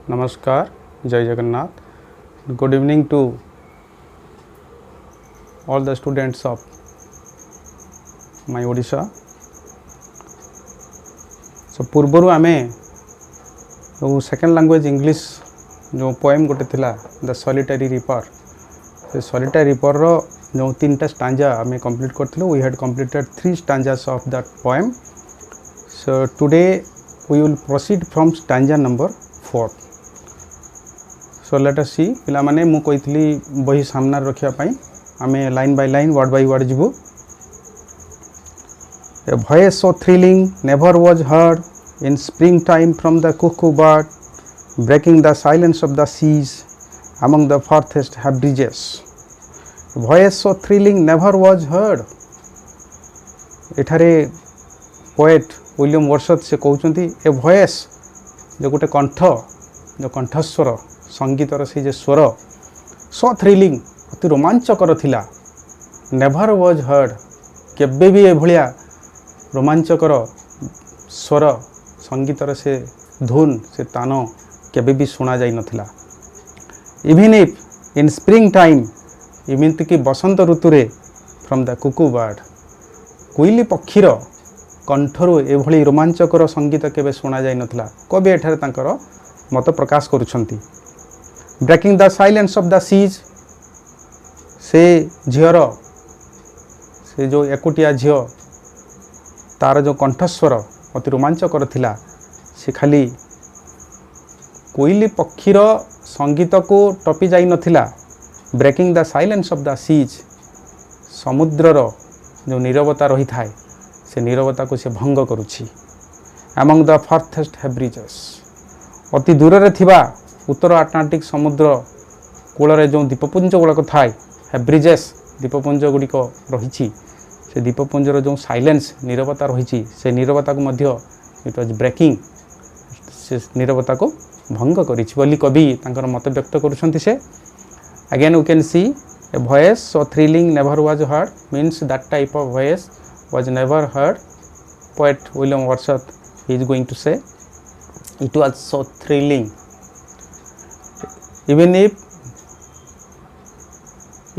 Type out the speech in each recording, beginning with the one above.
Namaskar, Jai Jagannath. Good evening to all the students of my Odisha. So पूर्वरु आमे जो second language English जो poem गोटे थिला द सॉलिटरी रिपर से सॉलिटरी रिपर रो जो तीनटा स्टांजा आमे कंप्लीट करथिलु. We had completed 3 stanzas of that poem. So today we will proceed from stanza number 4. So let us see. पिला माने मु कहितली बही सामना रखिया पई आमे line by line word by word जिवु. A voice so thrilling never was heard in springtime from the cuckoo bird, breaking the silence of the seas among the farthest Hebrides. A voice so thrilling never was heard. एठारे poet William Wordsworth से कहउचंती a voice जो गोटे कंठ जो कंठस्वर संगीतर से जे स्वर सो thrilling अति रोमांचकर थिला. नेभर वाज हर्ड केबे भी ए भलिया रोमांचकर स्वर संगीतर से धुन से तान केबे भी सुना जाई नथिला. Even if in spring time इमिंत की बसंत ऋतु रे फ्रॉम द कुकू बर्ड कोइली पक्षीर कंठरू एभली रोमांचकर संगीत केबे सुना जाई नथिला. कवि एठारे तांकर मत प्रकाश करुछंती. Breaking the silence of the seas से झियर से जो एकुटिया झियो तार जो कंठस्वर अति रोमांचकर थिला. से खाली कोइली पक्षीर संगीत को टपी जाई नथिला. Breaking the silence of the seas समुद्रर जो नीरवता रही थाए से नीरवता को से भंग करुछि. अमंग द फार्थेस्ट हेब्रिजेस अति दूर रे थिबा उत्तर अटलांटिक समुद्र कूल रे जो द्वीपपुंज गुड़ाक थाए हेब्रिजेस द्वीपपुंज गुड़िक रही से द्वीपपुंजर जो साइलेंस नीरवता रही से नीरवता को मध्य इट वाज ब्रेकिंग से नीरवता को भंग करिछि बोली कवि तांकर मत व्यक्त करुछंती. Say again we can see a voice so thrilling never was heard means that type of voice was never heard. Poet William Wordsworth is going to say it was so thrilling. Even if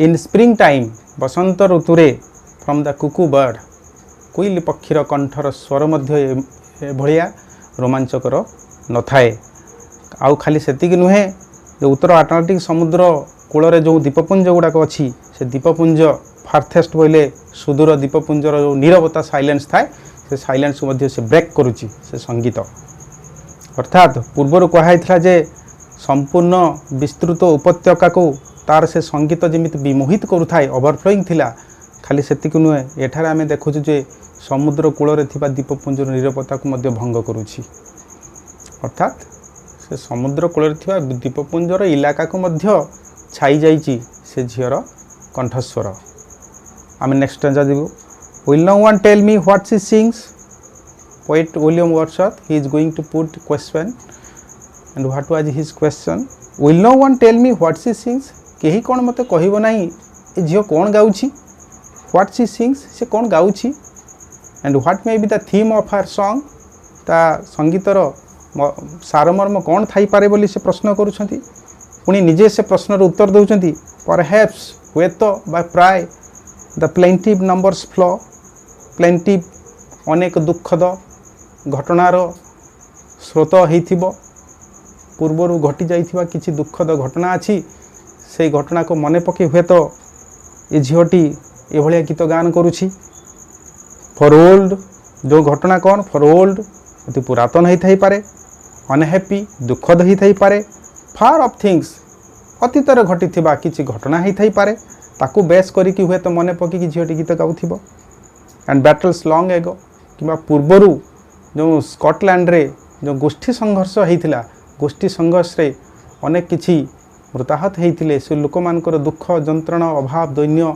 in springtime बसंत ऋतु रे from the cuckoo bird कोइली पक्षीर कंठर स्वर मध्य भलिया रोमांचकर न थाए. आउ खाली सेतिक नुहे जो उत्तर Atlantic समुद्र कूल रे जो द्वीपपुंज गुड़ाक अच्छी से द्वीपपुंज फार्थेस्ट बोले सुदूर द्वीपपुंजर जो नीरवता साइलेंस थाए से साइलेंस को से ब्रेक करुच्ची से संगीत. अर्थात पूर्वर कहुला जे संपूर्ण विस्तृत उपत्यका को तार से संगीत जमी विमोहित करुए ओवरफ्लोइंग थिला. खाली सेतिक नुहे एठार आम देखुचु जे समुद्र कूल द्वीपपुंजर नीरवता को भंग करुच्ची. अर्थात से समुद्र कूल द्वीपपुंजर इलाका को छाई जाइए से झीर कंठस्वर. आम नेक्स्ट स्टैंजा देबो. Will no one tell me what she sings? Poet William Wordsworth, he is going to put question. And what was his question? Will no one tell me what she sings? केही कोन मते कहिबो नाही ए झियो कोन गाउछि. What she sings से कोन गाउछि. And what may be the theme of her song? ता संगीतर सारमर्म कोन Thai पारे बोली से प्रश्न करूछंती. पुणी निजे से प्रश्नर उत्तर दउछंती. Perhaps हुएतो by प्राय the plaintiff numbers flow plaintiff अनेक दुखद घटनार स्रोत होइथिबो. पूर्वर घटी जाइथिबा किछि दुखद घटना अछि से घटना को मने पके हुए तो ए झियोटी ए भलिया गीत गान करूछि. फॉर ओल्ड जो घटना कौन फॉर ओल्ड अति पुरातन होई थाई पारे. अनहैप्पी दुखद होई थाई पारे. फार ऑफ थिंग्स अतीतर घटिथिबा किछि घटना होई थाई पारे ताकू बेस करिकी हुए तो मने पकी झीटी गीत गाउथिबो. एंड बैटल्स लॉन्ग एगो कि पूर्वरु जो स्कॉटलैंड रे जो गोष्ठी संघर्ष होइथिला गोष्ठी संघर्ष रे अनेक किछि मृताहत होइथिले. से लोक मानकर दुख जंत्रणा अभाव दैन्य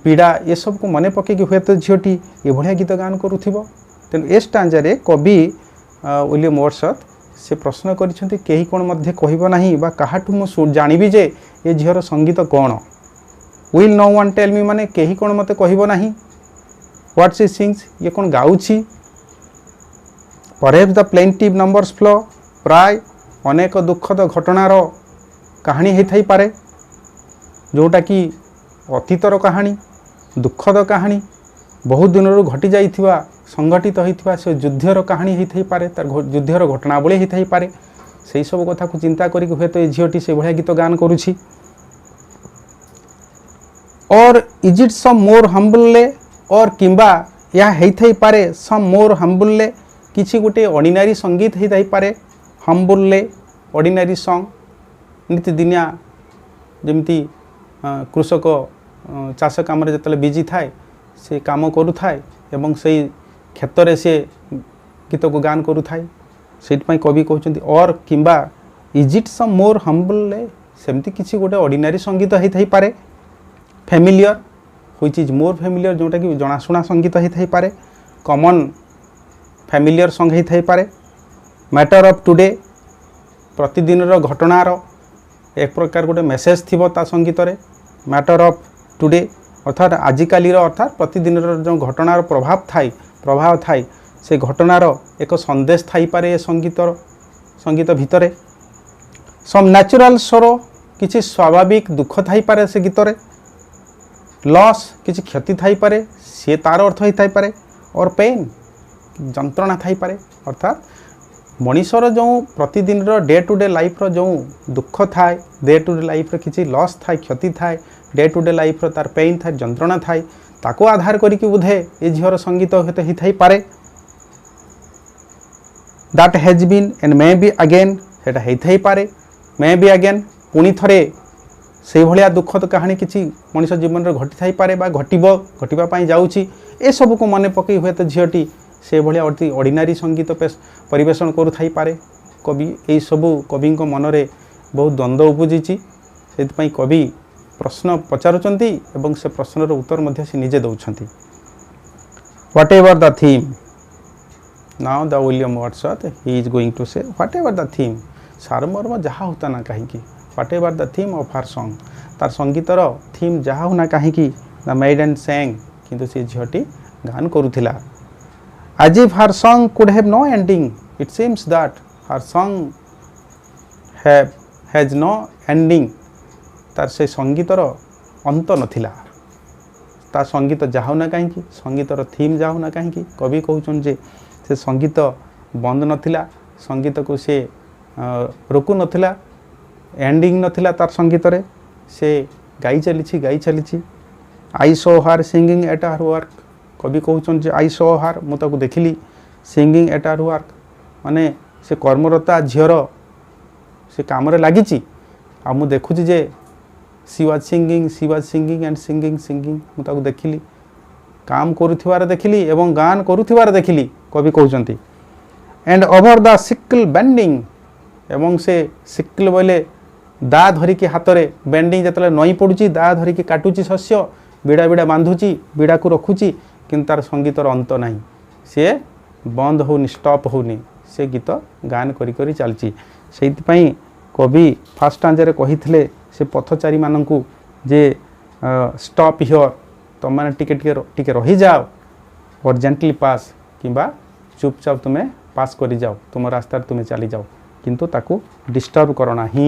पीड़ा ये सब को मने पके हुए तो झीटी ए भलिया गीत गान करुथिबो. तेनु ए स्टांजा रे कवि विलियम वर्ड्सवर्थ से प्रश्न करिसेंती केही कोन मध्ये कहिबो नाही बा काहाटु मु जानिबी जे ए झियर संगीत कोन. Will no one tell me माने केही कोन मते कहिबो नाही. What she sings ये कोन गाउछि. Perhaps the plaintive numbers flow प्राय अनेक दुखद घटनार कहानी होता ही पारे जोटा कि अतीतर कहानी दुखद कहानी बहुत दिन घटी जाइथिबा संगठित होइथिबा से युद्धर कहानी होता ही पारे तार युद्धर घटनावली होता ही पारे से सब कथा को चिंता करिक हुए तो ये झीटी से भाया गीत गान करुछि और इज इट सम मोर हम्बलले और किंबा या होता ही पारे सम मोर हम्बलले किछि गोटे ऑर्डिनरी संगीत होता ही पारे हम्बलले ऑर्डिनरी सॉन्ग नीतिदिनिया जमती कृषक चाष काम जो बिजी थाए से काम करू थाए एवं से क्षेत्र से गीत को गान करू थाए से कवि कहते और किंबा is it some more humble सेमती किसी गोटे ऑर्डिनरी संगीत होता ही पारे familiar which is more familiar जोटा कि जनाशुना संगीत होता ही पारे कॉमन फैमिलियर सॉन्ग होता ही पारे मैटर ऑफ टुडे प्रतिदिन घटनार एक प्रकार गोटे मेसेज थी संगीत रे मैटर ऑफ टुडे अर्थात आजिकाली अर्थात प्रतिदिन जो घटनार प्रभाव थाई से घटनार एक संदेश थाई पारे संगीत भितर सम नेचुरल सरो किसी स्वाभाविक दुख थाई पारे से गीत रे लॉस किसी क्षति थाई पारे सी तार अर्थ ही थाई पारे और पेन जंत्रणा थाई पारे अर्थात मनीषर जो प्रतिदिन डे टू डे लाइफ जो दुख थाए डे टू डे लाइफ किसी लॉस थाए क्षति थाए डे टू डे लाइफ तार पेन थाए जंत्रणा थाए ताको आधार करिक बुधे ये झीर संगीत होते ही थाई पारे that has been and may be again सेटा होता ही पारे मे बी अगेन पुणी थरे से भलिया दुखद कहानी किसी मनीष जीवन में घटी थाई पारे बा घटिबा जाउची ए सब को मन पकई हुए तो झीटी से भाया अति ऑर्डिनरी संगीत परिवेशन करू थाई पारे कवि यही सबू कवि मनरे बहुत द्वंद्व उपजी से कवि प्रश्न पचारुचंती एवं से प्रश्नर उत्तर मध्य से निजे दौरान whatever the theme now the William Wordsworth he is going to say whatever the theme सारमर्म जहाँ होता ना कहीं whatever the theme of her song तार संगीतर थीम जहाँ होना कहीं द मेडन सैंग किंतु से झीटी गान करुथिला as if her song could have no ending it seems that her song has no ending तार से संगीतर अंत नथिला तार संगीत जाऊ ना कहीं संगीतर थीम जाऊ ना कहीं कवि कहउछन जे से संगीत बंद नथिला संगीत को से रोकु नथिला एंडिंग नथिला तार संगीत रे से गाई चली आई so her singing at her work कवि कहउछन आई सो हार मुझे देखिली सिंगिंग एट आर वर्क माने से कर्मरता झीर से कम लगी आ मु देखुची जे she was singing and singing मुझे देखिली काम करुथिबार देखिली एवं गान करुथिबार देखिली कवि कहउछंती and over the sickle bending एवं से सिकल बोले दा धरिकी हाथ में बेंडिंग जो नई पड़ुची दा धरिकी काटुची शस्य बिड़ा बिड़ा बांधुची बिड़ा को रखुची किंतु तार संगीतर अंत नहीं सी बंद होनी स्टॉप होनी से गीत गान करी करी चलची से कवि फास्ट स्टांजारे कही से पथचारी मानू जे स्टॉप हियर तुम मैंने टिके रही जाओ अर्जेंटली पास किंबा चुपचाप तुम्हें पास करी जाओ तुम रास्ता तुम्हें चली जाओ किंतु ताकू डिस्टर्ब करना ही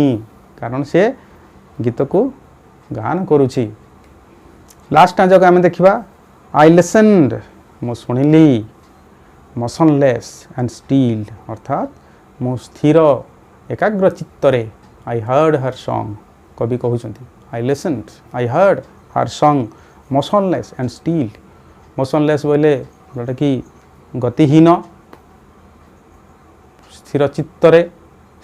कारण से गीत को गान करुछि लास्ट जगह आम देखा आई लिसनड मु शुणिली मोशनलेस एंड स्टिल अर्थात मु स्थिर एकाग्र चित्तरे आई हर्ड हर सॉन्ग कवि कहउछंती I listened I heard her song motionless and still motionless बोले जोटा कि गतिहीन स्थिर चित्तरे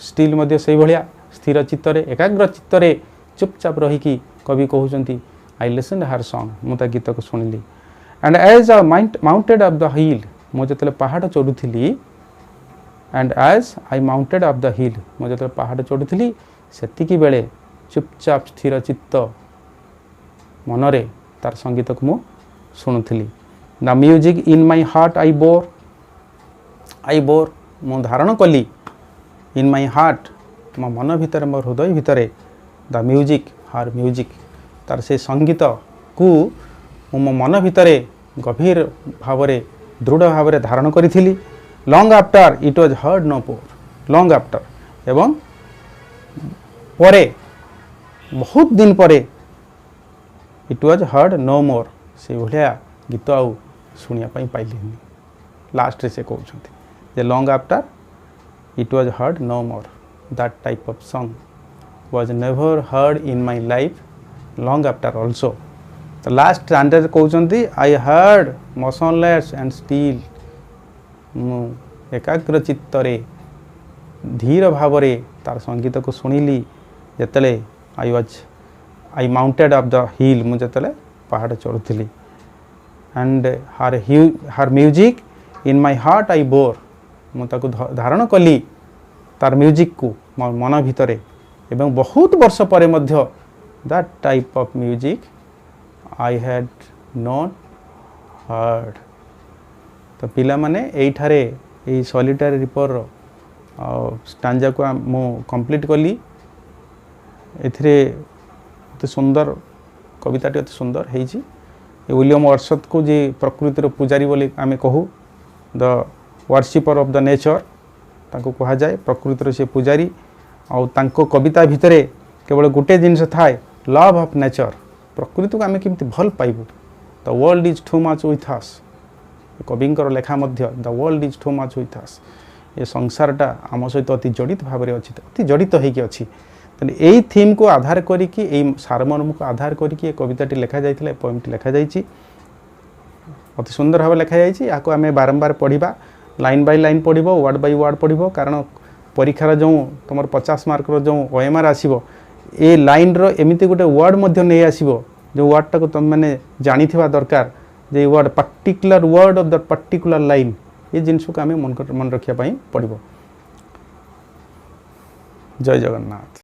स्टिल मध्य से भाया स्थिर चित्तरे एकाग्र चित्तरे चुपचाप रहीकि कवि कहउछंती आई लिसनड हर सॉन्ग मुझे गीत को शुणिली and as a mounted up the hill मुझे जो पहाड़ चढ़ुली and as I mounted up the hill मुझे जो पहाड़ चढ़ुली सेतिकी बेले चुपचाप स्थिर चित्त मनरे तार संगीत को मु शुणुली the music in my heart I bore मु धारण कली इन माई हार्ट मो मन भितर मोर हृदय भितर द म्यूजिक हर म्यूजिक तार से संगीत को मो मन भितर गभीर भाव दृढ़ भाव धारण करी long after it was heard no more long after एवं परे बहुत दिन परे it was heard no more से भलिया गीत आउ शुणा पाइलिनी लास्ट रे से कहते जे long after it was heard no more that type of song was never heard in my life long after also तो लास्ट स्टैंडर्ड कहते I heard motionless and still मु एकाग्र चित्तरे धीर भाव तार संगीत को शुणिली जिते I mounted up the hill मुझे पहाड़ चढ़ुली and her music in my heart I bore मुझे धारण कली तार म्यूजिक को मन भितर एवं बहुत वर्ष पर that type of music I had not heard तो पिला माने एठारे ए सॉलिटरी रिपर स्टांजा को मु कंप्लीट कली एथिरे अति सुंदर कविता अति सुंदर है विलियम वर्ड्सवर्थ को जी प्रकृतिर पूजारी बोली आमे कहू the worshipper of the nature ताको कहा जाए प्रकृतिर से पूजारी और तांको कविता भितरे केवल गोटे जिनस थाए लव ऑफ नेचर प्रकृति को आमे किमती भल पाइबू the world is too much with us कविंकर लेखा मध्य the world is too much with us ये संसारटा आम सहित अति जड़ित भाव में अच्छी अति जड़ित होगी अच्छी तेणु यही थीम को आधार करिकी सारमर्म को आधार करिकी कविताटी लिखा जाइए पोएमटी लिखा जाइए अति सुंदर भाव लिखा जाइए या आम बारंबार पढ़ा लाइन बाय लाइन पढ़ वर्ड बाय वर्ड पढ़ कारण परीक्षार जो तुम 50 मार्क जो OMR आसो ए लाइन रो एमती गोटे वर्ड मध्य नहीं आसो जो वर्डटा को तुम मैंने जानी दरकार जे word particular word of the particular line ये जिनस को आम मन रखा पड़ो। जय जगन्नाथ।